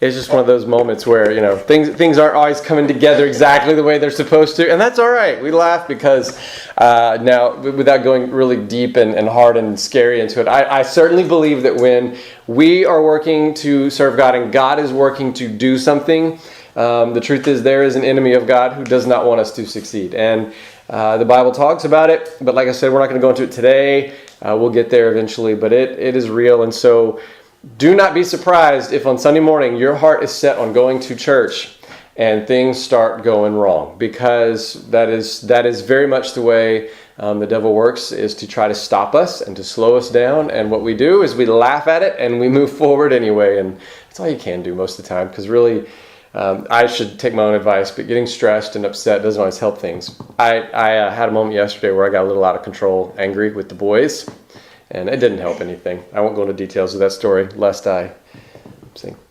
it's just one of those moments where, things aren't always coming together exactly the way they're supposed to. And that's all right. We laugh because now, without going really deep and hard and scary into it, I certainly believe that when we are working to serve God and God is working to do something, the truth is there is an enemy of God who does not want us to succeed. And the Bible talks about it, but like I said, we're not going to go into it today. We'll get there eventually, but it is real. And so do not be surprised if on Sunday morning your heart is set on going to church and things start going wrong, because that is very much the way the devil works, is to try to stop us and to slow us down. And what we do is we laugh at it and we move forward anyway. And that's all you can do most of the time, because really, I should take my own advice, but getting stressed and upset doesn't always help things. I had a moment yesterday where I got a little out of control, angry with the boys, and it didn't help anything. I won't go into details of that story, lest I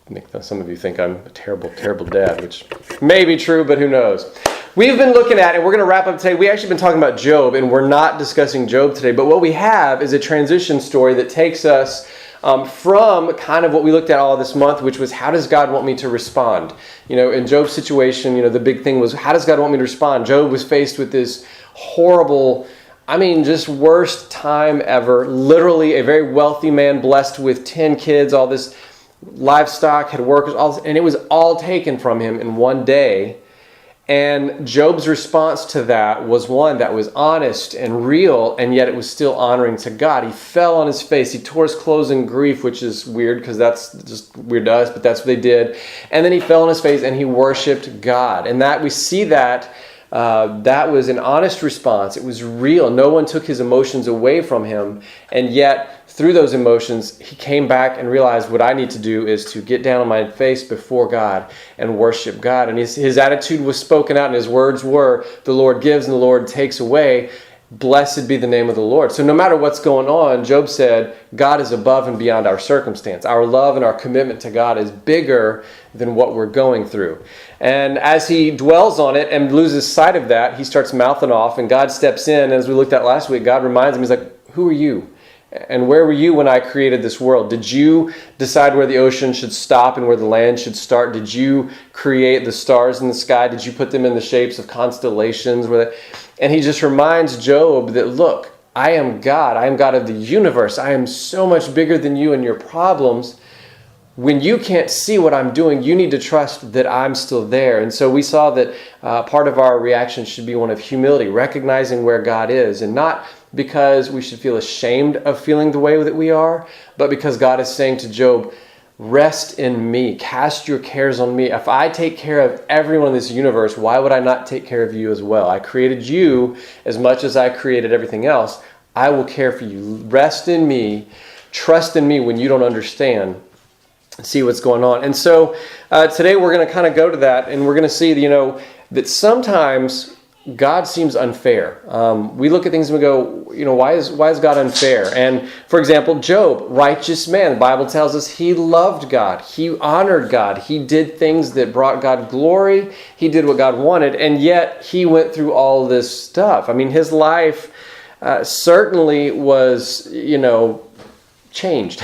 make some of you think I'm a terrible, terrible dad, which may be true, but who knows. We've been looking at, and we're going to wrap up today, we've actually been talking about Job, and we're not discussing Job today, but what we have is a transition story that takes us from kind of what we looked at all this month, which was, how does God want me to respond? In Job's situation, the big thing was, how does God want me to respond? Job was faced with this horrible, just worst time ever. Literally a very wealthy man, blessed with 10 kids, all this livestock, had workers, and it was all taken from him in one day. And Job's response to that was one that was honest and real, and yet it was still honoring to God. He fell on his face. He tore his clothes in grief, which is weird because that's just weird to us, but that's what they did. And then he fell on his face and he worshiped God. And that we see that was an honest response. It was real. No one took his emotions away from him. And yet, through those emotions, he came back and realized, what I need to do is to get down on my face before God and worship God. And his attitude was spoken out, and his words were, the Lord gives and the Lord takes away. Blessed be the name of the Lord. So no matter what's going on, Job said, God is above and beyond our circumstance. Our love and our commitment to God is bigger than what we're going through. And as he dwells on it and loses sight of that, he starts mouthing off, and God steps in. And as we looked at last week, God reminds him, he's like, who are you? And where were you when I created this world? Did you decide where the ocean should stop and where the land should start? Did you create the stars in the sky? Did you put them in the shapes of constellations? And he just reminds Job that, look, I am God. I am God of the universe. I am so much bigger than you and your problems. When you can't see what I'm doing, you need to trust that I'm still there. And so we saw that part of our reaction should be one of humility, recognizing where God is, and not because we should feel ashamed of feeling the way that we are, but because God is saying to Job, rest in me, cast your cares on me. If I take care of everyone in this universe, why would I not take care of you as well? I created you as much as I created everything else. I will care for you. Rest in me, trust in me when you don't understand. See what's going on. And so today we're going to kind of go to that, and we're going to see, that sometimes God seems unfair. We look at things and we go, why is God unfair? And for example, Job, righteous man. The Bible tells us he loved God. He honored God. He did things that brought God glory. He did what God wanted, and yet he went through all this stuff. His life certainly was, changed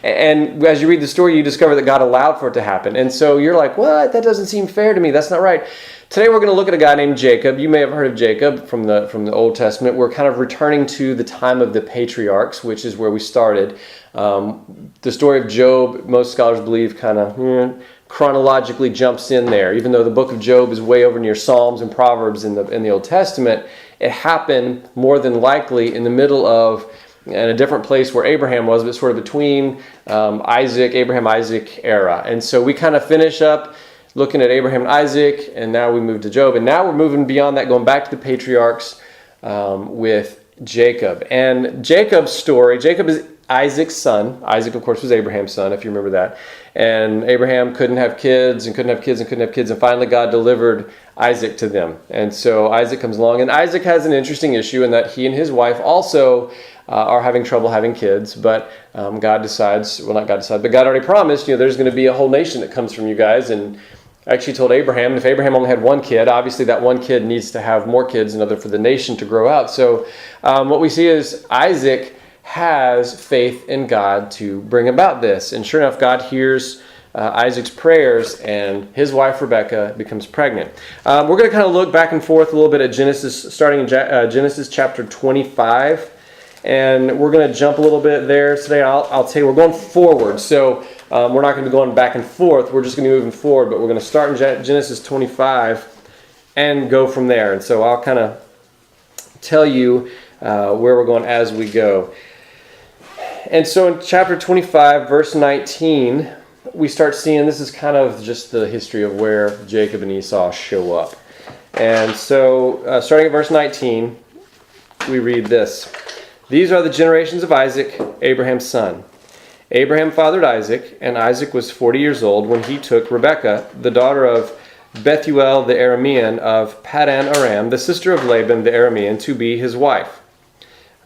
and as you read the story, you discover that God allowed for it to happen. And so you're like, what? That doesn't seem fair to me. That's not right. Today we're going to look at a guy named Jacob. You may have heard of Jacob from the Old Testament. We're kind of returning to the time of the patriarchs, which is where we started. The story of Job, most scholars believe, kind of chronologically jumps in there. Even though the book of Job is way over near Psalms and Proverbs in the Old Testament, it happened more than likely in the middle of, in a different place where Abraham was, but sort of between Abraham-Isaac era. And so we kind of finish up looking at Abraham and Isaac, and now we move to Job. And now we're moving beyond that, going back to the patriarchs with Jacob. And Jacob's story, Jacob is Isaac's son. Isaac, of course, was Abraham's son, if you remember that. And Abraham couldn't have kids, and and finally God delivered Isaac to them. And so Isaac comes along, and Isaac has an interesting issue in that he and his wife also are having trouble having kids, but God already promised, there's going to be a whole nation that comes from you guys. And I actually told Abraham, if Abraham only had one kid, obviously that one kid needs to have more kids in order for the nation to grow out. So what we see is Isaac has faith in God to bring about this. And sure enough, God hears Isaac's prayers, and his wife Rebekah becomes pregnant. We're going to kind of look back and forth a little bit at Genesis, starting in Genesis chapter 25, and we're going to jump a little bit there today. I'll tell you, we're going forward, so we're not going to be going back and forth. We're just going to be moving forward, but we're going to start in Genesis 25 and go from there. And so I'll kind of tell you where we're going as we go. And so in chapter 25, verse 19, we start seeing, this is kind of just the history of where Jacob and Esau show up. And so starting at verse 19, we read this. These are the generations of Isaac, Abraham's son. Abraham fathered Isaac, and Isaac was 40 years old when he took Rebekah, the daughter of Bethuel the Aramean of Paddan Aram, the sister of Laban the Aramean, to be his wife.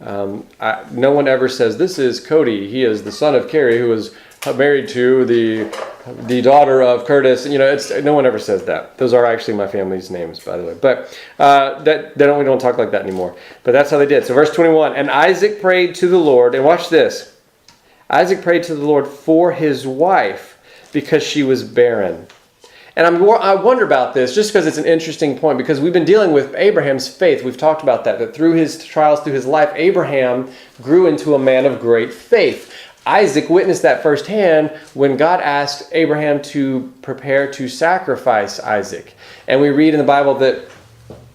No one ever says, this is Cody. He is the son of Carrie, who was married to the daughter of Curtis. No one ever says that. Those are actually my family's names, by the way. But we don't talk like that anymore. But that's how they did. So verse 21, and Isaac prayed to the Lord, and watch this. Isaac prayed to the Lord for his wife because she was barren. And I wonder about this just because it's an interesting point, because we've been dealing with Abraham's faith. We've talked about that through his trials, through his life, Abraham grew into a man of great faith. Isaac witnessed that firsthand when God asked Abraham to prepare to sacrifice Isaac. And we read in the Bible that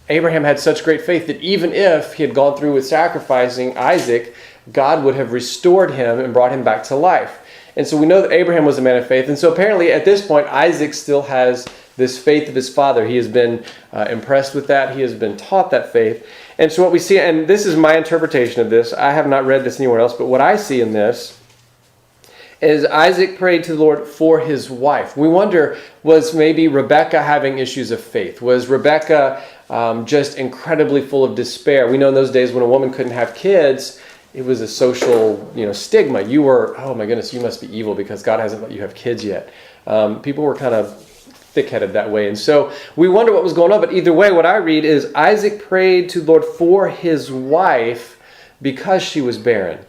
Abraham had such great faith that even if he had gone through with sacrificing Isaac, God would have restored him and brought him back to life. And so we know that Abraham was a man of faith. And so apparently at this point, Isaac still has this faith of his father. He has been impressed with that. He has been taught that faith. And so what we see, and this is my interpretation of this, I have not read this anywhere else, but what I see in this is Isaac prayed to the Lord for his wife. We wonder, was maybe Rebekah having issues of faith? Was Rebekah just incredibly full of despair? We know in those days when a woman couldn't have kids, it was a social, stigma. You were, oh my goodness, you must be evil because God hasn't let you have kids yet. People were kind of thick-headed that way. And so we wonder what was going on. But either way, what I read is Isaac prayed to the Lord for his wife because she was barren.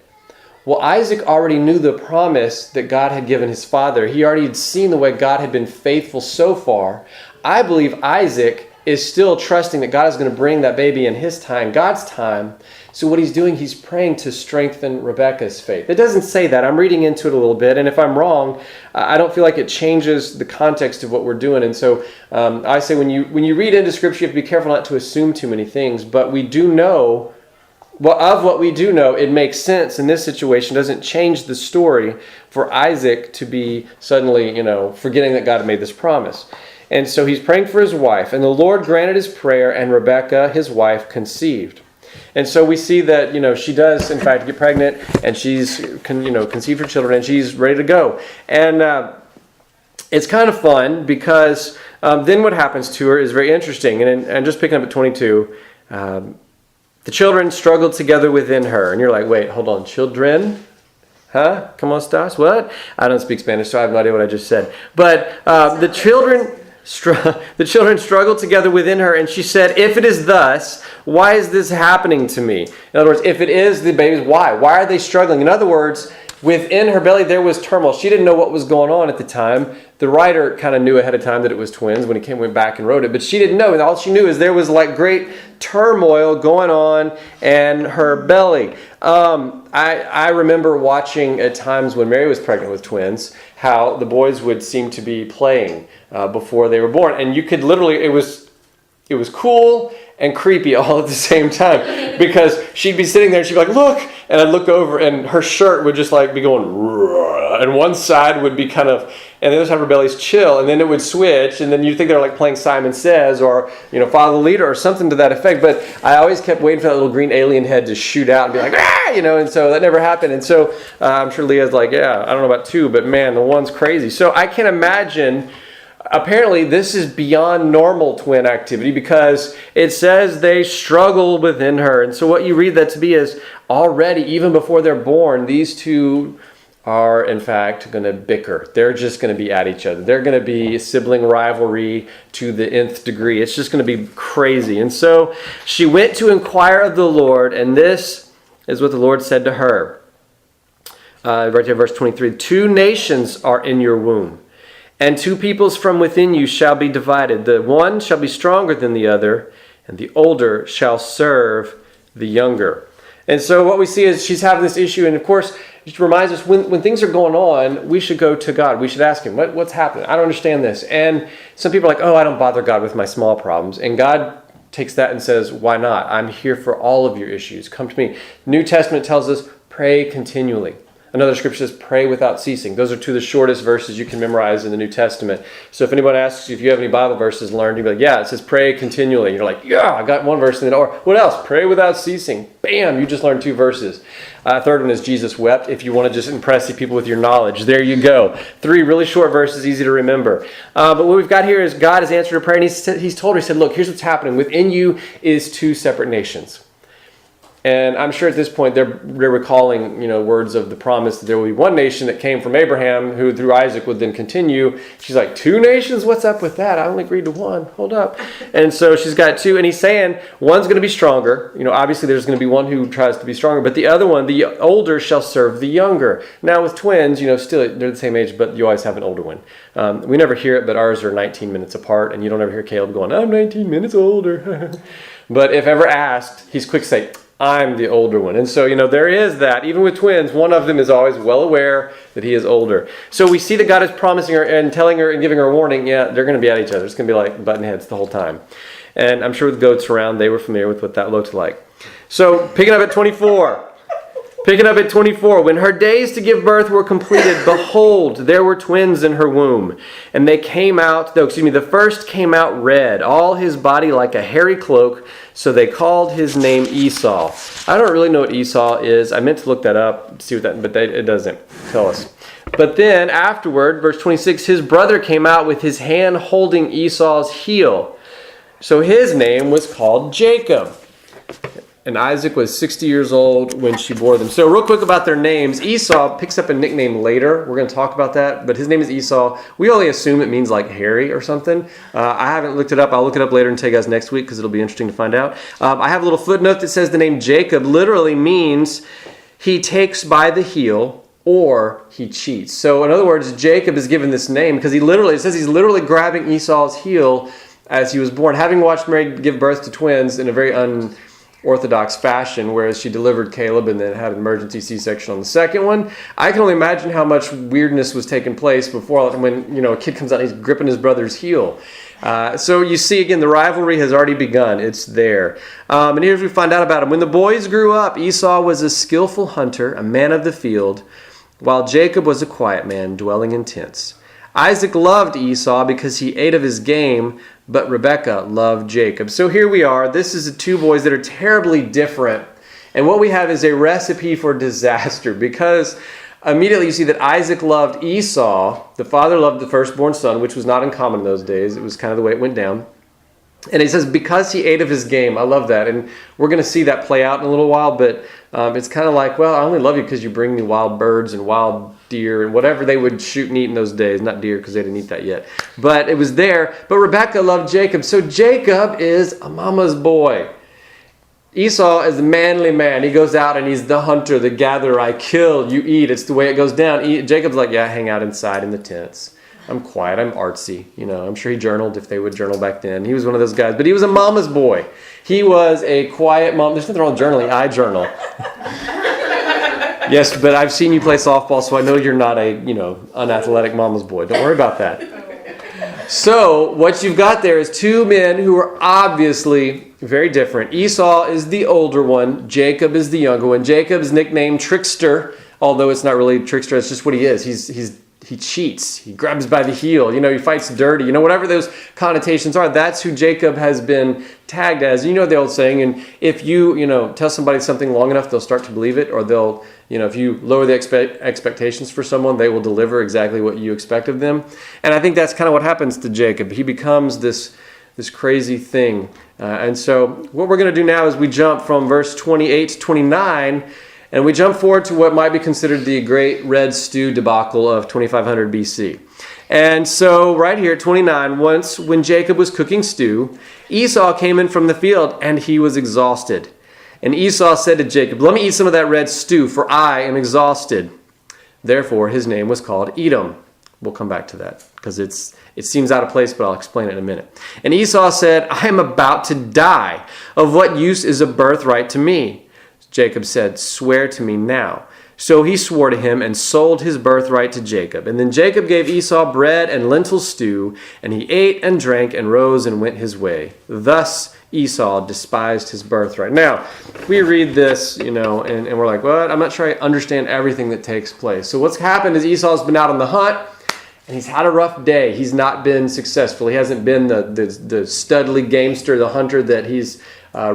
Well, Isaac already knew the promise that God had given his father. He already had seen the way God had been faithful so far. I believe Isaac is still trusting that God is going to bring that baby in his time, God's time. So what he's doing, he's praying to strengthen Rebekah's faith. It doesn't say that. I'm reading into it a little bit. And if I'm wrong, I don't feel like it changes the context of what we're doing. And so I say when you read into Scripture, you have to be careful not to assume too many things. But we do know, of what we do know, it makes sense in this situation. It doesn't change the story for Isaac to be suddenly, forgetting that God had made this promise. And so he's praying for his wife. And the Lord granted his prayer, and Rebekah, his wife, conceived. And so we see that, she does, in fact, get pregnant, and she's, conceived her children, and she's ready to go. And it's kind of fun because then what happens to her is very interesting. And just picking up at 22, the children struggled together within her. And you're like, wait, hold on, children? Huh? ¿Cómo estás? What? I don't speak Spanish, so I have no idea what I just said. But the children struggled together within her, and she said, if it is thus, why is this happening to me? In other words, if it is the babies, why? Why are they struggling? In other words, within her belly there was turmoil. She didn't know what was going on at the time. The writer kind of knew ahead of time that it was twins when he went back and wrote it, but she didn't know. And all she knew is there was like great turmoil going on in her belly. I remember watching at times when Mary was pregnant with twins, how the boys would seem to be playing before they were born. And you could literally, it was cool and creepy all at the same time, because she'd be sitting there and she'd be like, look, and I'd look over and her shirt would just like be going, and one side would be kind of, and the other side of her belly's chill, and then it would switch, and then you'd think they're like playing Simon Says or, Follow the Leader or something to that effect. But I always kept waiting for that little green alien head to shoot out and be like, and so that never happened. And so I'm sure Leah's like, yeah, I don't know about two, but man, the one's crazy. So I can imagine. Apparently, this is beyond normal twin activity because it says they struggle within her. And so what you read that to be is already, even before they're born, these two are, in fact, going to bicker. They're just going to be at each other. They're going to be sibling rivalry to the nth degree. It's just going to be crazy. And so she went to inquire of the Lord, and this is what the Lord said to her. Right there, verse 23, 2 nations are in your womb, And two peoples from within you shall be divided. The one shall be stronger than the other, and the older shall serve the younger. And so what we see is she's having this issue, and of course, it reminds us when things are going on, we should go to God. We should ask Him, what's happening? I don't understand this. And some people are like, oh, I don't bother God with my small problems. And God takes that and says, why not? I'm here for all of your issues. Come to me. New Testament tells us, pray continually. Another scripture says, pray without ceasing. Those are two of the shortest verses you can memorize in the New Testament. So if anyone asks you if you have any Bible verses learned, you'll be like, yeah, it says pray continually. And you're like, yeah, I got one verse. And then, or what else? Pray without ceasing. Bam, you just learned two verses. Third one is Jesus wept. If you want to just impress the people with your knowledge, there you go. 3 really short verses, easy to remember. But what we've got here is God has answered a prayer, and he's told her, he said, look, here's what's happening. Within you is 2 separate nations. And I'm sure at this point they're recalling, words of the promise that there will be one nation that came from Abraham, who through Isaac would then continue. She's like, 2 nations? What's up with that? I only agreed to 1. Hold up. And so she's got 2, and he's saying one's going to be stronger. Obviously there's going to be one who tries to be stronger, but the other one, the older, shall serve the younger. Now with twins, still they're the same age, but you always have an older one. We never hear it, but ours are 19 minutes apart, and you don't ever hear Caleb going, I'm 19 minutes older. But if ever asked, he's quick to say, I'm the older one. And so, there is that. Even with twins, one of them is always well aware that he is older. So we see that God is promising her and telling her and giving her a warning, yeah, they're going to be at each other. It's going to be like button heads the whole time. And I'm sure with goats around, they were familiar with what that looked like. So picking up at 24. When her days to give birth were completed, behold, there were twins in her womb. And they came out, the first came out red, all his body like a hairy cloak. So they called his name Esau. I don't really know what Esau is. I meant to look that up, see what that, but it doesn't tell us. But then afterward, verse 26, his brother came out with his hand holding Esau's heel. So his name was called Jacob. And Isaac was 60 years old when she bore them. So real quick about their names. Esau picks up a nickname later. We're going to talk about that. But his name is Esau. We only assume it means like hairy or something. I haven't looked it up. I'll look it up later and tell you guys next week because it'll be interesting to find out. I have a little footnote that says the name Jacob literally means he takes by the heel or he cheats. So in other words, Jacob is given this name because it says he's literally grabbing Esau's heel as he was born. Having watched Mary give birth to twins in a very unorthodox fashion, whereas she delivered Caleb and then had an emergency C-section on the second one. I can only imagine how much weirdness was taking place before when a kid comes out and he's gripping his brother's heel. So you see again, the rivalry has already begun. It's there. And here's what we find out about him. When the boys grew up, Esau was a skillful hunter, a man of the field, while Jacob was a quiet man, dwelling in tents. Isaac loved Esau because he ate of his game, but Rebekah loved Jacob. So here we are. This is the 2 boys that are terribly different. And what we have is a recipe for disaster because immediately you see that Isaac loved Esau. The father loved the firstborn son, which was not uncommon in those days. It was kind of the way it went down. And he says, because he ate of his game. I love that. And we're going to see that play out in a little while. But it's kind of like, well, I only love you because you bring me wild birds and wild deer and whatever they would shoot and eat in those days. Not deer because they didn't eat that yet. But it was there. But Rebekah loved Jacob. So Jacob is a mama's boy. Esau is the manly man. He goes out and he's the hunter, the gatherer. I kill, you eat. It's the way it goes down. Jacob's like, yeah, I hang out inside in the tents. I'm quiet. I'm artsy. I'm sure he journaled if they would journal back then. He was one of those guys. But he was a mama's boy. He was a quiet mom. There's nothing wrong with journaling. I journal. Yes, but I've seen you play softball, so I know you're not a, unathletic mama's boy. Don't worry about that. So what you've got there is 2 men who are obviously very different. Esau is the older one. Jacob is the younger one. Jacob is nicknamed Trickster, although it's not really Trickster. It's just what he is. He cheats. He grabs by the heel. He fights dirty. Whatever those connotations are, that's who Jacob has been tagged as. The old saying, and if you, tell somebody something long enough, they'll start to believe it, or they'll, if you lower the expectations for someone, they will deliver exactly what you expect of them. And I think that's kind of what happens to Jacob. He becomes this crazy thing. And so what we're going to do now is we jump from verse 28 to 29, and we jump forward to what might be considered the great red stew debacle of 2500 BC. And so right here, 29, once when Jacob was cooking stew, Esau came in from the field, and he was exhausted. And Esau said to Jacob, let me eat some of that red stew, for I am exhausted. Therefore his name was called Edom. We'll come back to that because it seems out of place, but I'll explain it in a minute. And Esau said, I am about to die. Of what use is a birthright to me? Jacob said, swear to me now. So he swore to him and sold his birthright to Jacob. And then Jacob gave Esau bread and lentil stew, and he ate and drank and rose and went his way. Thus Esau despised his birthright. Now, we read this, and we're like, what? I'm not sure I understand everything that takes place. So what's happened is Esau's been out on the hunt, and he's had a rough day. He's not been successful. He hasn't been the studly gamester, the hunter that he's has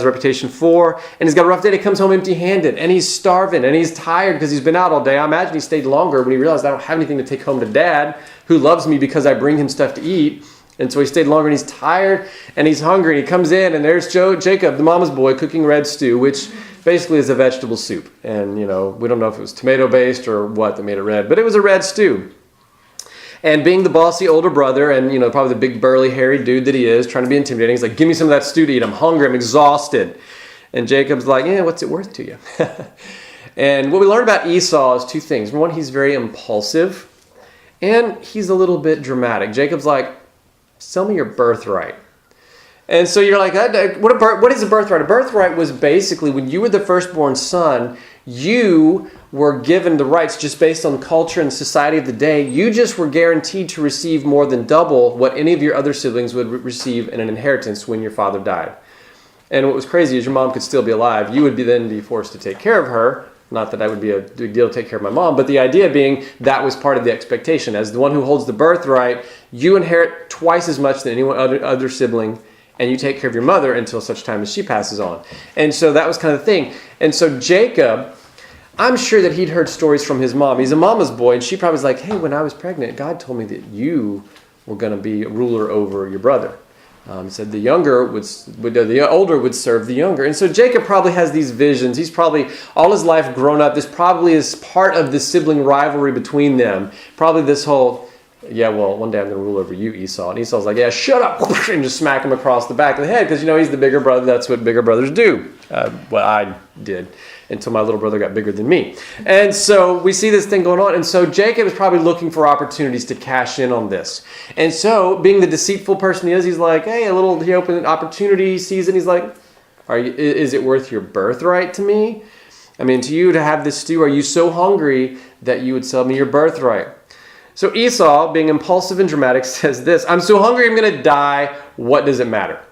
a reputation for, and he's got a rough day. He comes home empty-handed, and he's starving, and he's tired because he's been out all day. I imagine he stayed longer when he realized I don't have anything to take home to Dad, who loves me because I bring him stuff to eat. And so he stayed longer, and he's tired, and he's hungry. And he comes in, and there's Jacob, the mama's boy, cooking red stew, which basically is a vegetable soup. And, we don't know if it was tomato-based or what that made it red, but it was a red stew. And being the bossy older brother and, probably the big burly hairy dude that he is, trying to be intimidating, he's like, give me some of that stew to eat. I'm hungry. I'm exhausted. And Jacob's like, what's it worth to you? And what we learn about Esau is two things. One, he's very impulsive, and he's a little bit dramatic. Jacob's like, sell me your birthright. And so you're like, what is a birthright? A birthright was basically when you were the firstborn son, you were given the rights just based on culture and society of the day. You just were guaranteed to receive more than double what any of your other siblings would receive in an inheritance when your father died. And what was crazy is your mom could still be alive. You would then be forced to take care of her. Not that that would be a big deal to take care of my mom, but the idea being that was part of the expectation. As the one who holds the birthright, you inherit twice as much than any other sibling, and you take care of your mother until such time as she passes on. And so that was kind of the thing. And so Jacob, I'm sure that he'd heard stories from his mom. He's a mama's boy, and she probably was like, hey, when I was pregnant, God told me that you were going to be a ruler over your brother. He said the older would serve the younger. And so Jacob probably has these visions. He's probably all his life grown up. This probably is part of the sibling rivalry between them. Probably this whole, one day I'm going to rule over you, Esau. And Esau's like, shut up, and just smack him across the back of the head because, he's the bigger brother. That's what bigger brothers do. I did until my little brother got bigger than me. And so we see this thing going on. And so Jacob is probably looking for opportunities to cash in on this. And so being the deceitful person he is, he's like, he opened an opportunity, he sees it, he's like, is it worth your birthright to me? I mean, to you to have this stew, are you so hungry that you would sell me your birthright? So Esau, being impulsive and dramatic, says this, I'm so hungry I'm going to die. What does it matter?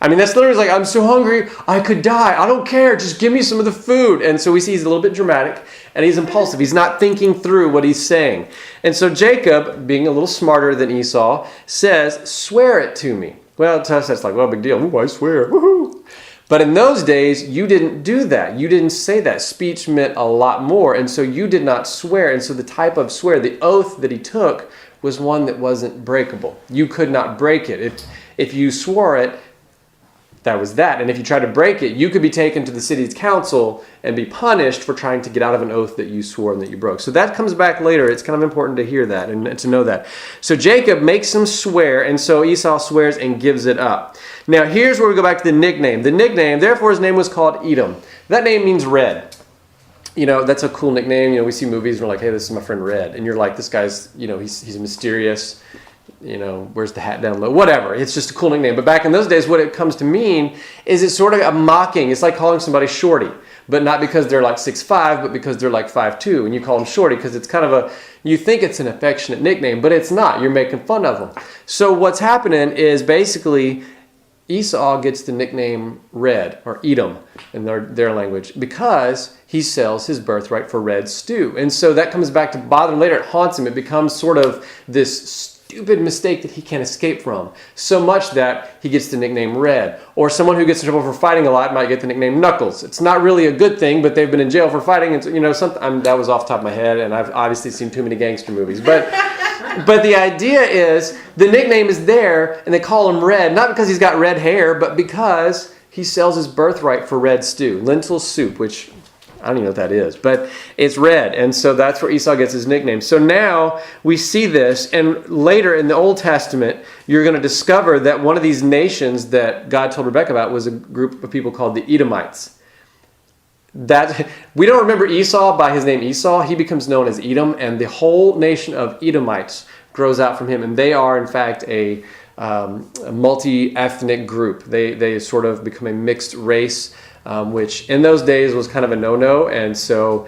I mean, that's literally like, I'm so hungry, I could die. I don't care. Just give me some of the food. And so we see he's a little bit dramatic and he's impulsive. He's not thinking through what he's saying. And so Jacob, being a little smarter than Esau, says, swear it to me. Well, to us, that's like, big deal. Ooh, I swear. Woohoo. But in those days, you didn't do that. You didn't say that. Speech meant a lot more. And so you did not swear. And so the type of swear, the oath that he took, was one that wasn't breakable. You could not break it. If you swore it, that was that. And if you tried to break it, you could be taken to the city's council and be punished for trying to get out of an oath that you swore and that you broke. So that comes back later. It's kind of important to hear that and to know that. So Jacob makes him swear, and so Esau swears and gives it up. Now here's where we go back to the nickname. The nickname, therefore his name was called Edom. That name means red. That's a cool nickname. We see movies and we're like, hey, this is my friend Red. And you're like, this guy's, he's mysterious. Where's the hat down low? Whatever. It's just a cool nickname. But back in those days, what it comes to mean is it's sort of a mocking. It's like calling somebody shorty, but not because they're like 6'5", but because they're like 5'2", and you call them shorty because it's kind of you think it's an affectionate nickname, but it's not. You're making fun of them. So what's happening is basically Esau gets the nickname Red, or Edom in their language, because he sells his birthright for red stew. And so that comes back to bother him later. It haunts him. It becomes sort of this stupid mistake that he can't escape from, so much that he gets the nickname Red. Or someone who gets in trouble for fighting a lot might get the nickname Knuckles. It's not really a good thing, but they've been in jail for fighting. And that was off the top of my head, and I've obviously seen too many gangster movies. But the idea is the nickname is there, and they call him Red, not because he's got red hair, but because he sells his birthright for red stew, lentil soup, which I don't even know what that is, but it's red. And so that's where Esau gets his nickname. So now we see this, and later in the Old Testament, you're going to discover that one of these nations that God told Rebekah about was a group of people called the Edomites. that we don't remember Esau by his name Esau. He becomes known as Edom, and the whole nation of Edomites grows out from him, and they are in fact a multi-ethnic group. They sort of become a mixed race, which in those days was kind of a no-no, and so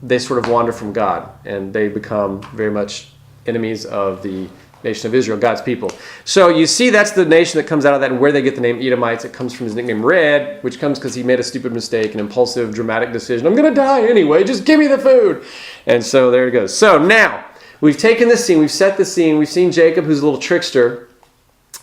they sort of wander from God, and they become very much enemies of the nation of Israel, God's people. So you see that's the nation that comes out of that, and where they get the name Edomites. It comes from his nickname Red, which comes because he made a stupid mistake, an impulsive, dramatic decision. I'm going to die anyway, just give me the food. And so there it goes. So now, we've taken this scene, we've set the scene, we've seen Jacob, who's a little trickster.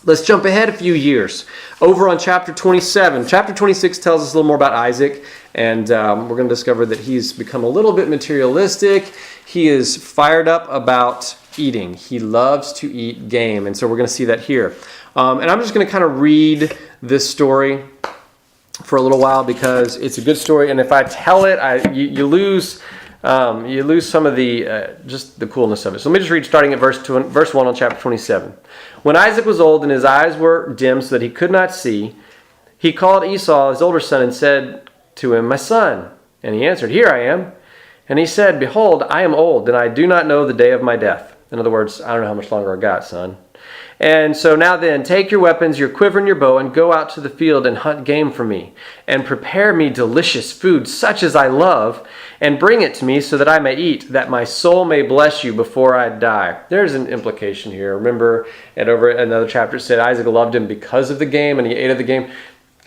Let's jump ahead a few years. Over on chapter 27. Chapter 26 tells us a little more about Isaac, and we're going to discover that he's become a little bit materialistic. He is fired up about eating. He loves to eat game, and so we're going to see that here. And I'm just going to kind of read this story for a little while because it's a good story, and if I tell it, you lose some of the just the coolness of it. So let me just read starting at verse 1 on chapter 27. When Isaac was old and his eyes were dim so that he could not see, he called Esau, his older son, and said to him, "My son." And he answered, "Here I am." And he said, "Behold, I am old, and I do not know the day of my death." In other words, I don't know how much longer I got, son. "And so now then, take your weapons, your quiver and your bow, and go out to the field and hunt game for me, and prepare me delicious food, such as I love, and bring it to me so that I may eat, that my soul may bless you before I die." There's an implication here. Remember, and over another chapter it said Isaac loved him because of the game, and he ate of the game.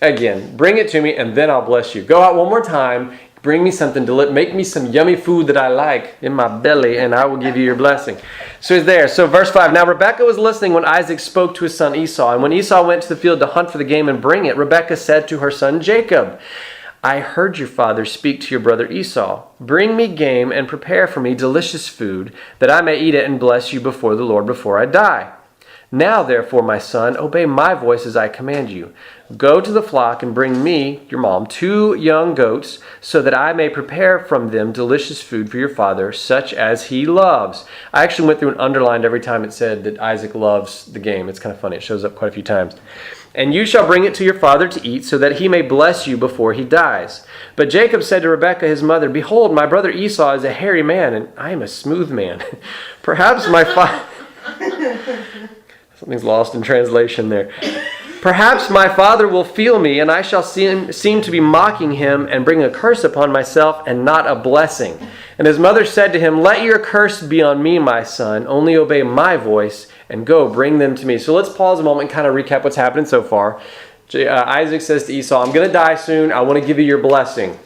Again, bring it to me, and then I'll bless you. Go out one more time, bring me something to make me some yummy food that I like in my belly, and I will give you your blessing. So he's there. So verse 5, now Rebekah was listening when Isaac spoke to his son Esau. And when Esau went to the field to hunt for the game and bring it, Rebekah said to her son Jacob, "I heard your father speak to your brother Esau. Bring me game and prepare for me delicious food, that I may eat it and bless you before the Lord before I die. Now, therefore, my son, obey my voice as I command you. Go to the flock and bring me, your mom, 2 young goats, so that I may prepare from them delicious food for your father, such as he loves." I actually went through and underlined every time it said that Isaac loves the game. It's kind of funny. It shows up quite a few times. "And you shall bring it to your father to eat, so that he may bless you before he dies." But Jacob said to Rebekah his mother, "Behold, my brother Esau is a hairy man, and I am a smooth man. Perhaps my father..." Something's lost in translation there. "Perhaps my father will feel me, and I shall seem to be mocking him and bring a curse upon myself and not a blessing." And his mother said to him, "Let your curse be on me, my son. Only obey my voice and go bring them to me." So let's pause a moment and kind of recap what's happening so far. Isaac says to Esau, "I'm going to die soon. I want to give you your blessing."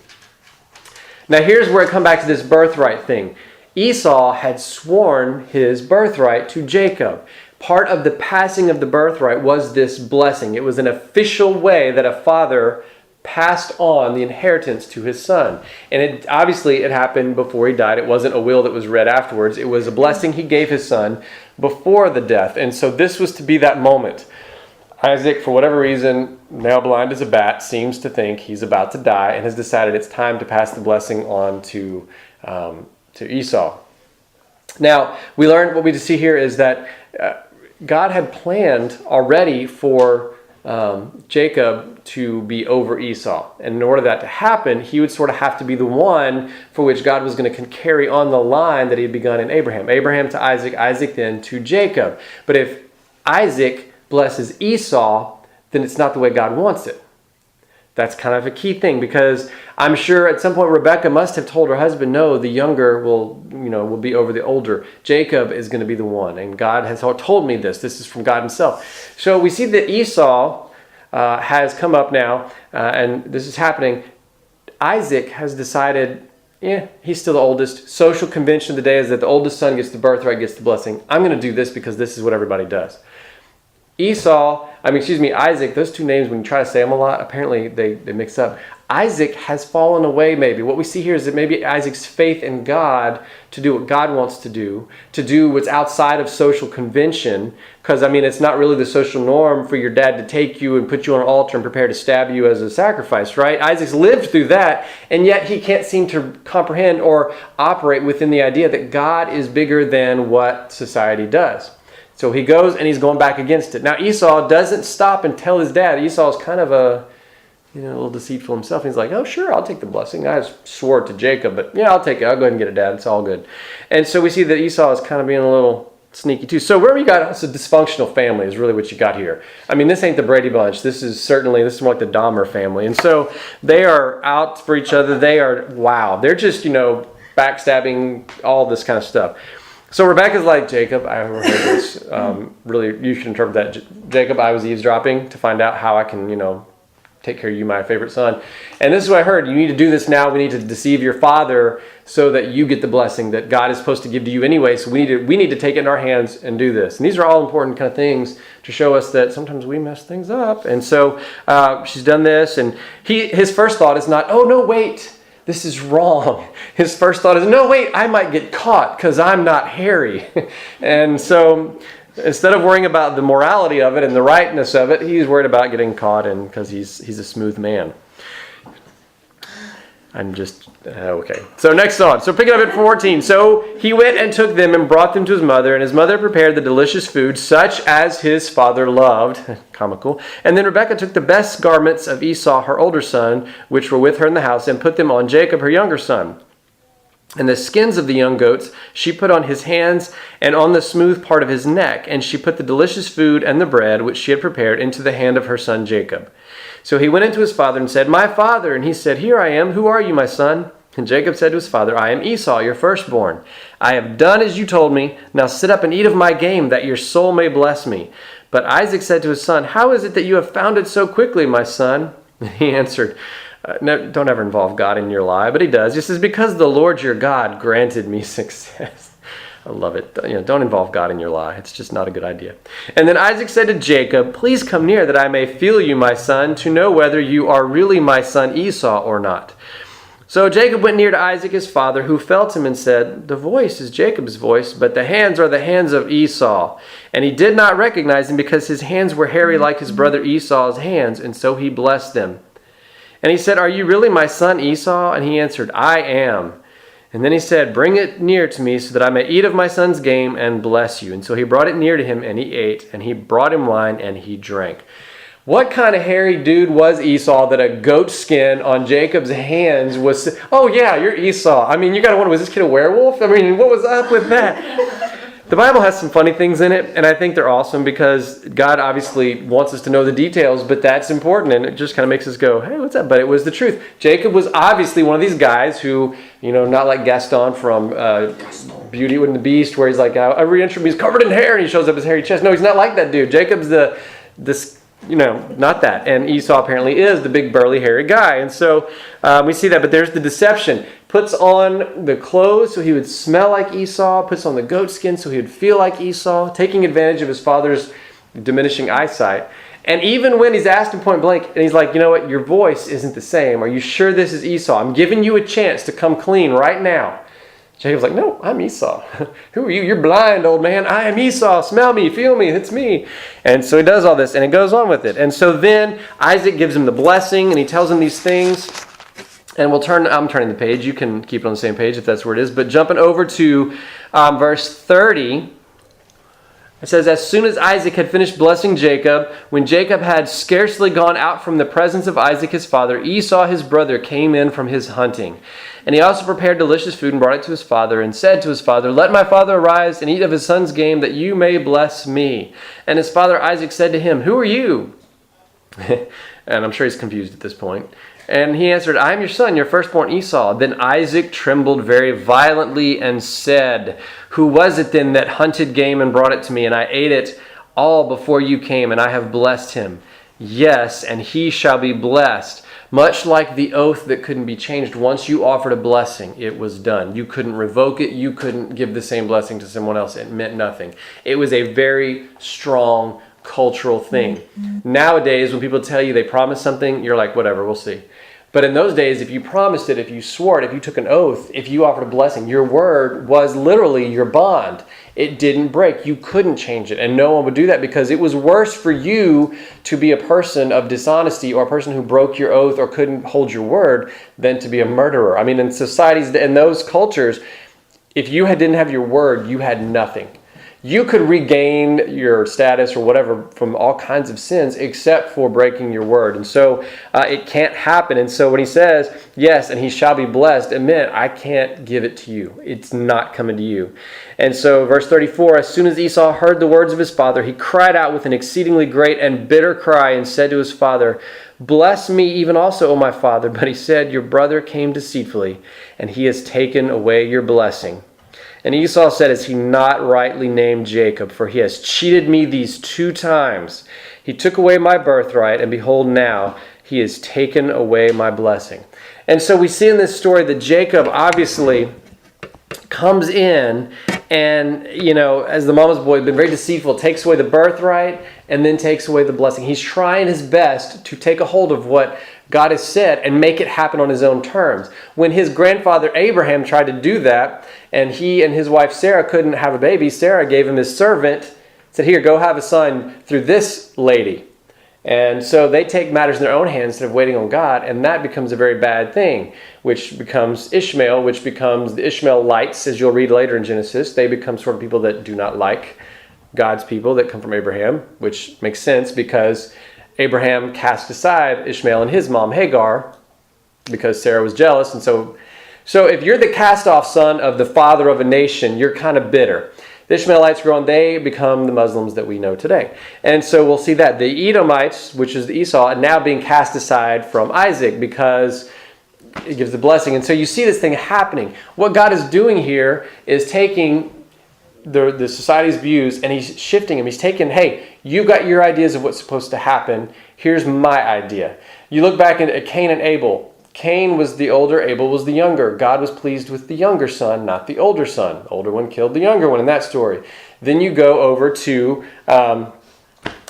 Now here's where I come back to this birthright thing. Esau had sworn his birthright to Jacob. Part of the passing of the birthright was this blessing. It was an official way that a father passed on the inheritance to his son. And it happened before he died. It wasn't a will that was read afterwards. It was a blessing he gave his son before the death. And so this was to be that moment. Isaac, for whatever reason, now blind as a bat, seems to think he's about to die and has decided it's time to pass the blessing on to Esau. Now, we learned what we see here is that God had planned already for Jacob to be over Esau. And in order for that to happen, he would sort of have to be the one for which God was going to carry on the line that he had begun in Abraham. Abraham to Isaac, Isaac then to Jacob. But if Isaac blesses Esau, then it's not the way God wants it. That's kind of a key thing, because I'm sure at some point Rebekah must have told her husband, no, the younger will be over the older. Jacob is going to be the one, and God has told me this. This is from God himself. So we see that Esau has come up now, and this is happening. Isaac has decided, he's still the oldest. Social convention of the day is that the oldest son gets the birthright, gets the blessing. I'm going to do this because this is what everybody does. Isaac, those two names, when you try to say them a lot, apparently they mix up. Isaac has fallen away maybe. What we see here is that maybe Isaac's faith in God to do what God wants to do what's outside of social convention, because it's not really the social norm for your dad to take you and put you on an altar and prepare to stab you as a sacrifice, right? Isaac's lived through that, and yet he can't seem to comprehend or operate within the idea that God is bigger than what society does. So he goes and he's going back against it. Now Esau doesn't stop and tell his dad. Esau is kind of a a little deceitful himself. He's like, oh, sure, I'll take the blessing. I swore it to Jacob, but yeah, I'll take it. I'll go ahead and get it, Dad. It's all good. And so we see that Esau is kind of being a little sneaky too. So where we got, it's a dysfunctional family is really what you got here. I mean, this ain't the Brady Bunch. This is more like the Dahmer family. And so they are out for each other. They're just, backstabbing, all this kind of stuff. So Rebecca's like, Jacob, I heard this. Really, you should interpret that. Jacob, I was eavesdropping to find out how I can, take care of you, my favorite son. And this is what I heard. You need to do this now. We need to deceive your father so that you get the blessing that God is supposed to give to you anyway. So we need to take it in our hands and do this. And these are all important kind of things to show us that sometimes we mess things up. And so she's done this. And his first thought is not, oh, no, wait, this is wrong. His first thought is, no, wait, I might get caught because I'm not hairy. And so instead of worrying about the morality of it and the rightness of it, he's worried about getting caught, and because he's a smooth man. I'm just, okay. So next on. So picking up at 14. So he went and took them and brought them to his mother, and his mother prepared the delicious food, such as his father loved. Comical. And then Rebekah took the best garments of Esau, her older son, which were with her in the house, and put them on Jacob, her younger son. And the skins of the young goats she put on his hands and on the smooth part of his neck. And she put the delicious food and the bread which she had prepared into the hand of her son Jacob. So he went into his father and said, my father. And he said, here I am. Who are you, my son? And Jacob said to his father, I am Esau, your firstborn. I have done as you told me. Now sit up and eat of my game, that your soul may bless me. But Isaac said to his son, how is it that you have found it so quickly, my son? And he answered, no, don't ever involve God in your lie, but he does. He says, because the Lord your God granted me success. I love it. Don't involve God in your lie. It's just not a good idea. And then Isaac said to Jacob, please come near that I may feel you, my son, to know whether you are really my son Esau or not. So Jacob went near to Isaac his father, who felt him and said, the voice is Jacob's voice, but the hands are the hands of Esau. And he did not recognize him because his hands were hairy like his brother Esau's hands, and so he blessed them. And he said, are you really my son Esau? And he answered, I am. And then he said, bring it near to me so that I may eat of my son's game and bless you. And so he brought it near to him and he ate, and he brought him wine and he drank. What kind of hairy dude was Esau that a goat skin on Jacob's hands was, oh yeah, you're Esau. I mean, you got to wonder, was this kid a werewolf? I mean, what was up with that? The Bible has some funny things in it, and I think they're awesome because God obviously wants us to know the details, but that's important, and it just kind of makes us go, hey, what's that? But it was the truth. Jacob was obviously one of these guys who, not like Gaston from Beauty and the Beast, where he's like, every inch of me is covered in hair, and he shows up his hairy chest. No, he's not like that dude. Jacob's not that. And Esau apparently is the big, burly, hairy guy. And so we see that, but there's the deception. Puts on the clothes so he would smell like Esau, puts on the goat skin so he would feel like Esau, taking advantage of his father's diminishing eyesight. And even when he's asked him point blank, and he's like, you know what, your voice isn't the same. Are you sure this is Esau? I'm giving you a chance to come clean right now. Jacob's like, no, I'm Esau. Who are you? You're blind, old man. I am Esau. Smell me, feel me, it's me. And so he does all this, and it goes on with it. And so then Isaac gives him the blessing, and he tells him these things. And I'm turning the page. You can keep it on the same page if that's where it is. But jumping over to verse 30, it says, as soon as Isaac had finished blessing Jacob, when Jacob had scarcely gone out from the presence of Isaac his father, Esau his brother came in from his hunting. And he also prepared delicious food and brought it to his father and said to his father, let my father arise and eat of his son's game, that you may bless me. And his father Isaac said to him, who are you? And I'm sure he's confused at this point. And he answered, I am your son, your firstborn Esau. Then Isaac trembled very violently and said, who was it then that hunted game and brought it to me? And I ate it all before you came, and I have blessed him. Yes, and he shall be blessed. Much like the oath that couldn't be changed. Once you offered a blessing, it was done. You couldn't revoke it. You couldn't give the same blessing to someone else. It meant nothing. It was a very strong cultural thing. Mm-hmm. Nowadays, when people tell you they promised something, you're like, whatever, we'll see. But in those days, if you promised it, if you swore it, if you took an oath, if you offered a blessing, your word was literally your bond. It didn't break. You couldn't change it. And no one would do that because it was worse for you to be a person of dishonesty or a person who broke your oath or couldn't hold your word than to be a murderer. I mean, in societies, in those cultures, if you didn't have your word, you had nothing. you could regain your status or whatever from all kinds of sins except for breaking your word. And so it can't happen. And so when he says, yes, and he shall be blessed, it meant I can't give it to you. It's not coming to you. And so verse 34, as soon as Esau heard the words of his father, he cried out with an exceedingly great and bitter cry and said to his father, bless me even also, O my father. But he said, your brother came deceitfully, and he has taken away your blessing. And Esau said, is he not rightly named Jacob? For he has cheated me these 2 times. He took away my birthright, and behold now, he has taken away my blessing. And so we see in this story that Jacob obviously comes in and, as the mama's boy, been very deceitful, takes away the birthright and then takes away the blessing. He's trying his best to take a hold of what God has said and make it happen on his own terms. When his grandfather Abraham tried to do that, and he and his wife Sarah couldn't have a baby, Sarah gave him his servant, said, here, go have a son through this lady. And so they take matters in their own hands instead of waiting on God, and that becomes a very bad thing, which becomes Ishmael, which becomes the Ishmaelites, as you'll read later in Genesis. They become sort of people that do not like God's people that come from Abraham, which makes sense because Abraham cast aside Ishmael and his mom Hagar because Sarah was jealous. And so if you're the cast-off son of the father of a nation, you're kind of bitter. The Ishmaelites grow on, they become the Muslims that we know today. And so we'll see that. The Edomites, which is the Esau, are now being cast aside from Isaac because it gives the blessing. And so you see this thing happening. What God is doing here is taking the society's views and he's shifting them. He's taking, hey, you got your ideas of what's supposed to happen. Here's my idea. You look back at Cain and Abel. Cain was the older, Abel was the younger. God was pleased with the younger son, not the older son. The older one killed the younger one in that story. Then you go over to,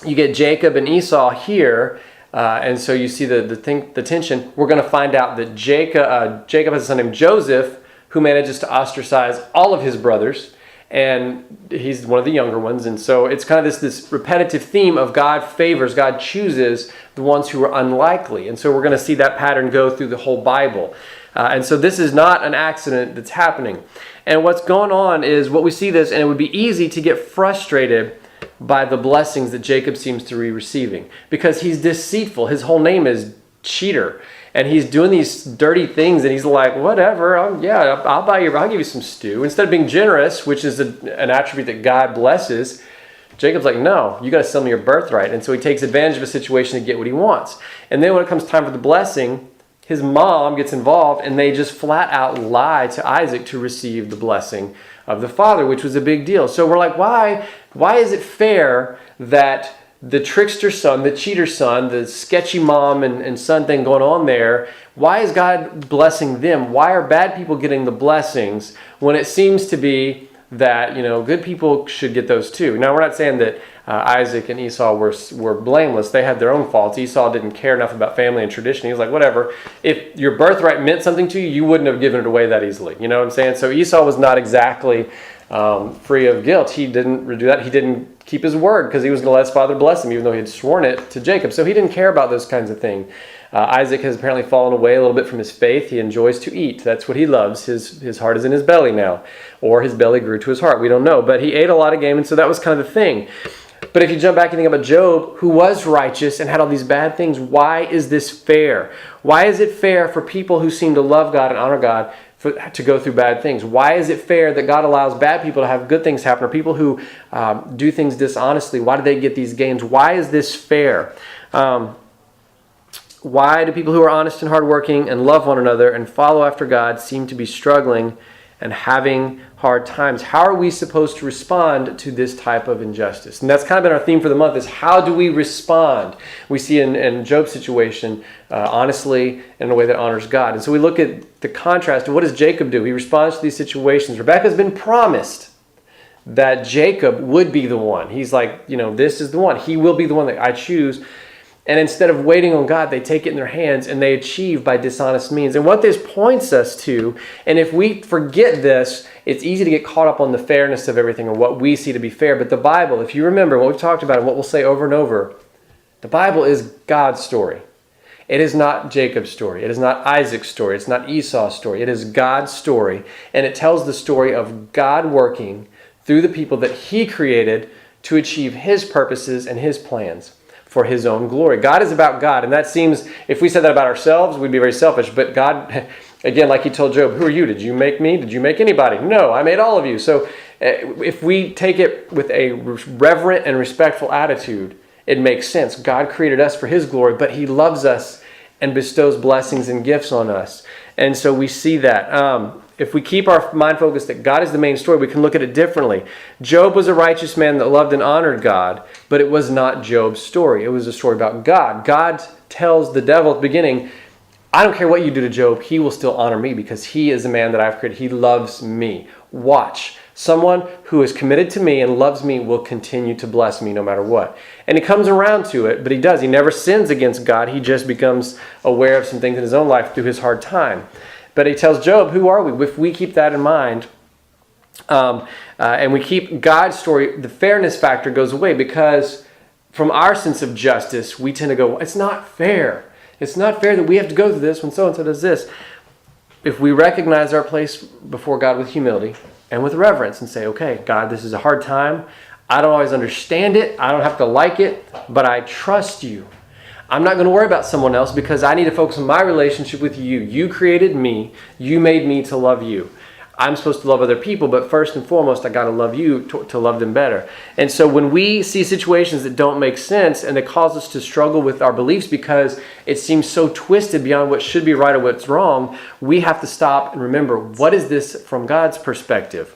you get Jacob and Esau here, and so you see the tension. We're going to find out that Jacob has a son named Joseph who manages to ostracize all of his brothers, and he's one of the younger ones. And so it's kind of this repetitive theme of God favors, God chooses the ones who are unlikely. And so we're going to see that pattern go through the whole Bible. And so this is not an accident that's happening. And what's going on is what we see this, and it would be easy to get frustrated by the blessings that Jacob seems to be receiving because he's deceitful. His whole name is cheater. And he's doing these dirty things, and he's like, whatever, I'll give you some stew. Instead of being generous, which is an attribute that God blesses, Jacob's like, no, you got to sell me your birthright. And so he takes advantage of a situation to get what he wants. And then when it comes time for the blessing, his mom gets involved, and they just flat out lie to Isaac to receive the blessing of the father, which was a big deal. So we're like, why is it fair that the trickster son, the cheater son, the sketchy mom and son thing going on there, why is God blessing them? Why are bad people getting the blessings when it seems to be that, good people should get those too? Now, we're not saying that Isaac and Esau were blameless. They had their own faults. Esau didn't care enough about family and tradition. He was like, whatever. If your birthright meant something to you, you wouldn't have given it away that easily. You know what I'm saying? So Esau was not exactly free of guilt. He didn't do that. He didn't keep his word because he was going to let his father bless him, even though he had sworn it to Jacob. So he didn't care about those kinds of things. Isaac has apparently fallen away a little bit from his faith. He enjoys to eat. That's what he loves. His heart is in his belly now. Or his belly grew to his heart. We don't know. But he ate a lot of game, and so that was kind of the thing. But if you jump back and think about Job, who was righteous and had all these bad things, why is this fair? Why is it fair for people who seem to love God and honor God to go through bad things? Why is it fair that God allows bad people to have good things happen, or people who do things dishonestly? Why do they get these gains? Why is this fair? Why do people who are honest and hardworking and love one another and follow after God seem to be struggling and having hard times? How are we supposed to respond to this type of injustice? And that's kind of been our theme for the month, is how do we respond? We see in Job's situation, honestly, in a way that honors God. And so we look at the contrast. What does Jacob do? He responds to these situations. Rebekah's been promised that Jacob would be the one. He's like, this is the one. He will be the one that I choose. And instead of waiting on God, they take it in their hands and they achieve by dishonest means. And what this points us to, and if we forget this, it's easy to get caught up on the fairness of everything or what we see to be fair. But the Bible, if you remember what we've talked about and what we'll say over and over, the Bible is God's story. It is not Jacob's story. It is not Isaac's story. It's not Esau's story. It is God's story. And it tells the story of God working through the people that he created to achieve his purposes and his plans for his own glory. God is about God. And that seems, if we said that about ourselves, we'd be very selfish. But God, again, like he told Job, who are you? Did you make me? Did you make anybody? No, I made all of you. So if we take it with a reverent and respectful attitude, it makes sense. God created us for his glory, but he loves us and bestows blessings and gifts on us. And so we see that. If we keep our mind focused that God is the main story, we can look at it differently. Job was a righteous man that loved and honored God, but it was not Job's story. It was a story about God. God tells the devil at the beginning, I don't care what you do to Job, he will still honor me because he is a man that I've created. He loves me. Watch. Someone who is committed to me and loves me will continue to bless me no matter what. And he comes around to it, but he does. He never sins against God. He just becomes aware of some things in his own life through his hard time. But he tells Job, who are we? If we keep that in mind, and we keep God's story, the fairness factor goes away because from our sense of justice, we tend to go, it's not fair. It's not fair that we have to go through this when so-and-so does this. If we recognize our place before God with humility and with reverence and say, okay, God, this is a hard time. I don't always understand it. I don't have to like it, but I trust you. I'm not going to worry about someone else because I need to focus on my relationship with you. You created me. You made me to love you. I'm supposed to love other people, but first and foremost, I got to love you to love them better. And so when we see situations that don't make sense and that cause us to struggle with our beliefs because it seems so twisted beyond what should be right or what's wrong, we have to stop and remember, what is this from God's perspective?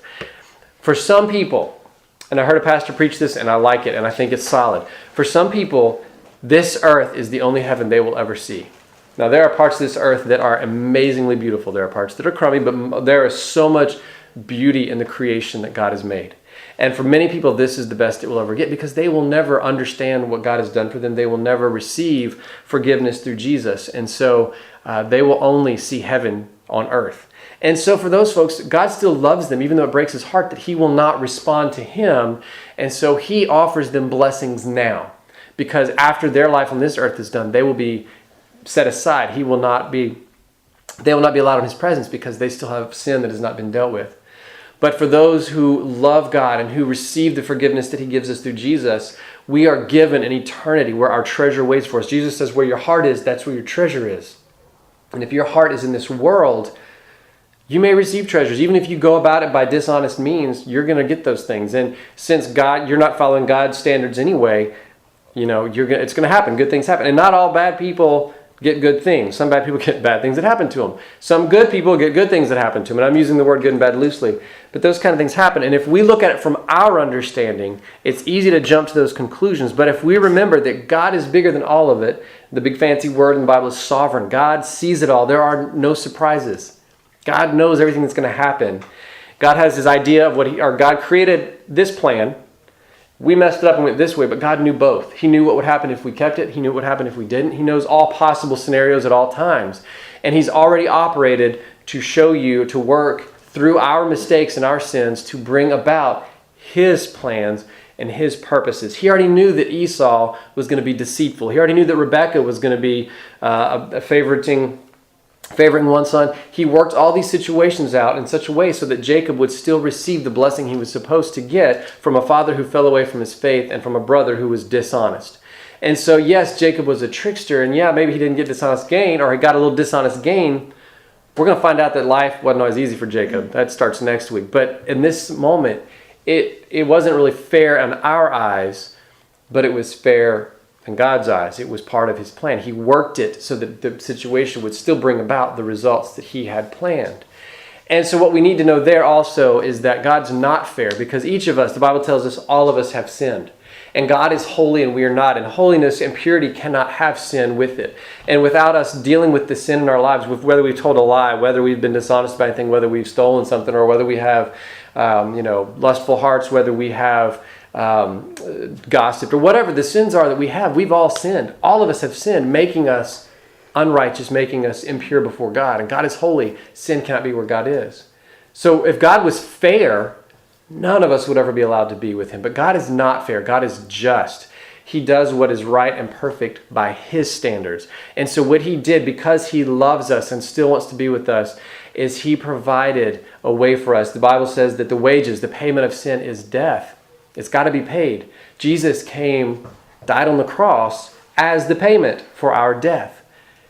For some people, and I heard a pastor preach this and I like it and I think it's solid. For some people, this earth is the only heaven they will ever see. Now, there are parts of this earth that are amazingly beautiful. There are parts that are crummy, but there is so much beauty in the creation that God has made. And for many people, this is the best it will ever get because they will never understand what God has done for them. They will never receive forgiveness through Jesus. And so they will only see heaven on earth. And so for those folks, God still loves them, even though it breaks his heart that he will not respond to him. And so he offers them blessings now. Because after their life on this earth is done, they will be set aside. They will not be allowed in his presence because they still have sin that has not been dealt with. But for those who love God and who receive the forgiveness that he gives us through Jesus, we are given an eternity where our treasure waits for us. Jesus says, where your heart is, that's where your treasure is. And if your heart is in this world, you may receive treasures. Even if you go about it by dishonest means, you're going to get those things. And since you're not following God's standards anyway, it's going to happen. Good things happen. And not all bad people get good things. Some bad people get bad things that happen to them. Some good people get good things that happen to them. And I'm using the word good and bad loosely. But those kind of things happen. And if we look at it from our understanding, it's easy to jump to those conclusions. But if we remember that God is bigger than all of it, the big fancy word in the Bible is sovereign. God sees it all. There are no surprises. God knows everything that's going to happen. God has his idea of God created this plan. We messed it up and went this way, but God knew both. He knew what would happen if we kept it. He knew what would happen if we didn't. He knows all possible scenarios at all times. And he's already operated to show you, to work through our mistakes and our sins to bring about his plans and his purposes. He already knew that Esau was going to be deceitful. He already knew that Rebekah was going to be favoring one son. He worked all these situations out in such a way so that Jacob would still receive the blessing he was supposed to get from a father who fell away from his faith and from a brother who was dishonest. And so, yes, Jacob was a trickster, and yeah, maybe he didn't get dishonest gain, or he got a little dishonest gain. We're going to find out that life wasn't always easy for Jacob. That starts next week. But in this moment, it wasn't really fair in our eyes, but it was fair in God's eyes. It was part of his plan. He worked it so that the situation would still bring about the results that he had planned. And so what we need to know there also is that God's not fair because each of us, the Bible tells us, all of us have sinned. And God is holy and we are not. And holiness and purity cannot have sin with it. And without us dealing with the sin in our lives, with whether we've told a lie, whether we've been dishonest about anything, whether we've stolen something, or whether we have lustful hearts, whether we have gossiped, or whatever the sins are that we have, we've all sinned. All of us have sinned, making us unrighteous, making us impure before God. And God is holy. Sin cannot be where God is. So if God was fair, none of us would ever be allowed to be with him. But God is not fair. God is just. He does what is right and perfect by his standards. And so what he did, because he loves us and still wants to be with us, is he provided a way for us. The Bible says that the wages, the payment of sin is death. It's got to be paid. Jesus came, died on the cross as the payment for our death,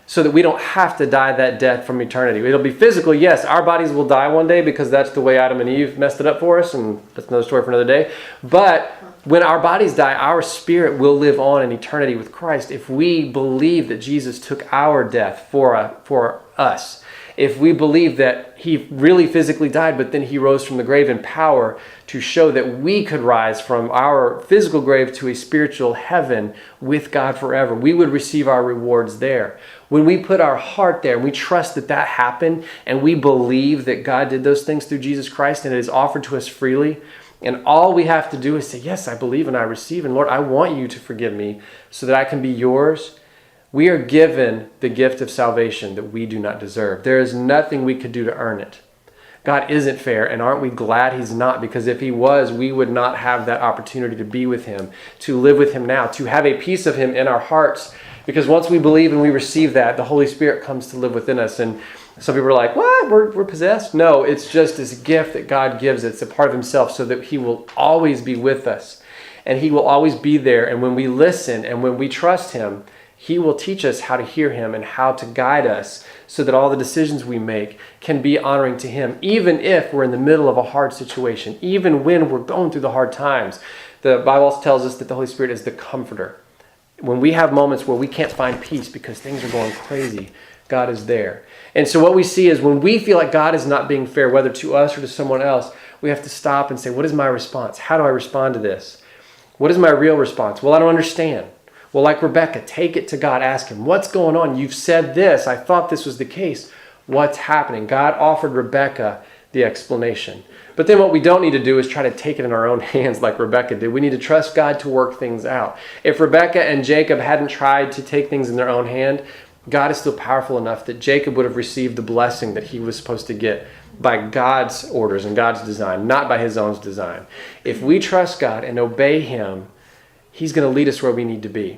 so that we don't have to die that death from eternity. It'll be physical, yes. Our bodies will die one day because that's the way Adam and Eve messed it up for us, and that's another story for another day. But when our bodies die, our spirit will live on in eternity with Christ if we believe that Jesus took our death for us. If we believe that he really physically died, but then he rose from the grave in power to show that we could rise from our physical grave to a spiritual heaven with God forever, we would receive our rewards there. When we put our heart there and we trust that that happened, and we believe that God did those things through Jesus Christ and it is offered to us freely, and all we have to do is say, yes, I believe and I receive, and Lord, I want you to forgive me so that I can be yours. We are given the gift of salvation that we do not deserve. There is nothing we could do to earn it. God isn't fair, and aren't we glad he's not? Because if he was, we would not have that opportunity to be with him, to live with him now, to have a piece of him in our hearts. Because once we believe and we receive that, the Holy Spirit comes to live within us. And some people are like, what? We're possessed? No, it's just this gift that God gives. It's a part of himself so that he will always be with us. And he will always be there. And when we listen and when we trust him, he will teach us how to hear him and how to guide us so that all the decisions we make can be honoring to him, even if we're in the middle of a hard situation, even when we're going through the hard times. The Bible also tells us that the Holy Spirit is the comforter. When we have moments where we can't find peace because things are going crazy, God is there. And so what we see is when we feel like God is not being fair, whether to us or to someone else, we have to stop and say, what is my response? How do I respond to this? What is my real response? Well, I don't understand. Well, like Rebecca, take it to God. Ask him, what's going on? You've said this. I thought this was the case. What's happening? God offered Rebecca the explanation. But then what we don't need to do is try to take it in our own hands like Rebecca did. We need to trust God to work things out. If Rebecca and Jacob hadn't tried to take things in their own hand, God is still powerful enough that Jacob would have received the blessing that he was supposed to get by God's orders and God's design, not by his own design. If we trust God and obey him, he's going to lead us where we need to be.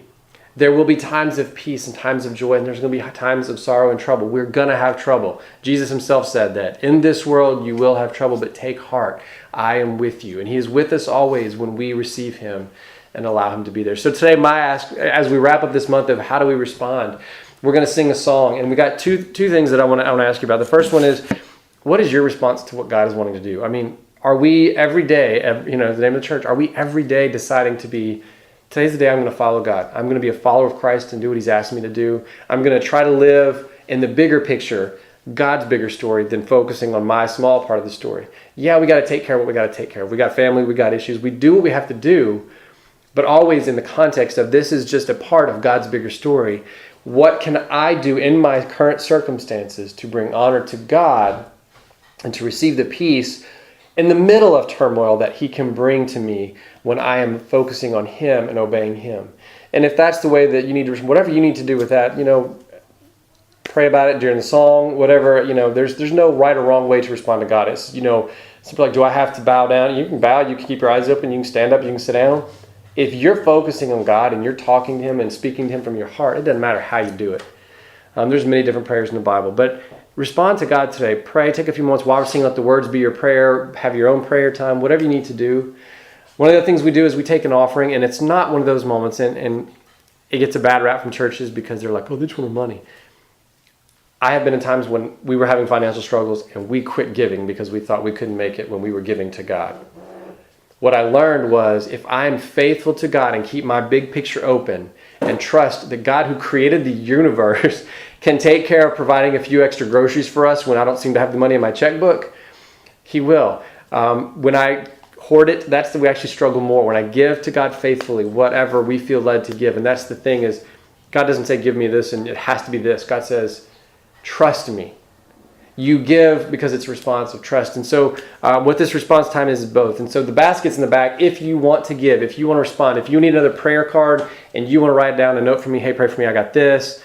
There will be times of peace and times of joy, and there's going to be times of sorrow and trouble. We're going to have trouble. Jesus himself said that. In this world you will have trouble, but take heart. I am with you. And he is with us always when we receive him and allow him to be there. So today, my ask, as we wrap up this month of how do we respond, we're going to sing a song. And we got two things that I want to ask you about. The first one is, what is your response to what God is wanting to do? I mean, are we every day, the name of the church, are we every day deciding to be, today's the day I'm going to follow God. I'm going to be a follower of Christ and do what he's asked me to do. I'm going to try to live in the bigger picture, God's bigger story, than focusing on my small part of the story. Yeah, we got to take care of what we got to take care of. We got family, we got issues. We do what we have to do, but always in the context of this is just a part of God's bigger story. What can I do in my current circumstances to bring honor to God and to receive the peace in the middle of turmoil that he can bring to me when I am focusing on him and obeying him? And if that's the way that you need to, whatever you need to do with that, pray about it during the song, whatever, there's no right or wrong way to respond to God. It's, simply like, do I have to bow down? You can bow, you can keep your eyes open, you can stand up, you can sit down. If you're focusing on God and you're talking to him and speaking to him from your heart, it doesn't matter how you do it. There's many different prayers in the Bible, but respond to God today. Pray, take a few moments while we're singing, let the words be your prayer, have your own prayer time, whatever you need to do. One of the things we do is we take an offering, and it's not one of those moments, and it gets a bad rap from churches because they're like, oh, they just want money. I have been in times when we were having financial struggles and we quit giving because we thought we couldn't make it when we were giving to God. What I learned was if I am faithful to God and keep my big picture open and trust that God who created the universe can take care of providing a few extra groceries for us when I don't seem to have the money in my checkbook, he will. When I hoard it, that's the way we actually struggle more. When I give to God faithfully, whatever we feel led to give. And that's the thing is, God doesn't say, give me this and it has to be this. God says, trust me. You give because it's a response of trust. And so what this response time is both. And so the basket's in the back. If you want to give, if you want to respond, if you need another prayer card and you want to write down a note for me, hey, pray for me, I got this.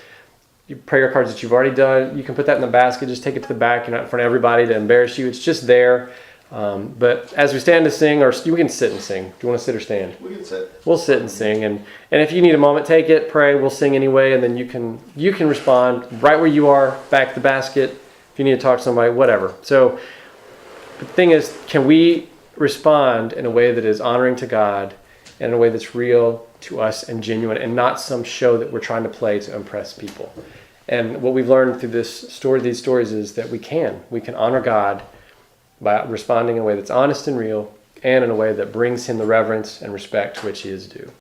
Your prayer cards that you've already done, you can put that in the basket. Just take it to the back. You're not in front of everybody to embarrass you. It's just there. But as we stand to sing, or we can sit and sing. Do you want to sit or stand? We can sit. We'll sit and sing, and if you need a moment, take it, pray. We'll sing anyway, and then you can respond right where you are, back the basket. If you need to talk to somebody, whatever. So the thing is, can we respond in a way that is honoring to God, and in a way that's real to us and genuine, and not some show that we're trying to play to impress people? And what we've learned through these stories, is that we can honor God by responding in a way that's honest and real, and in a way that brings him the reverence and respect to which he is due.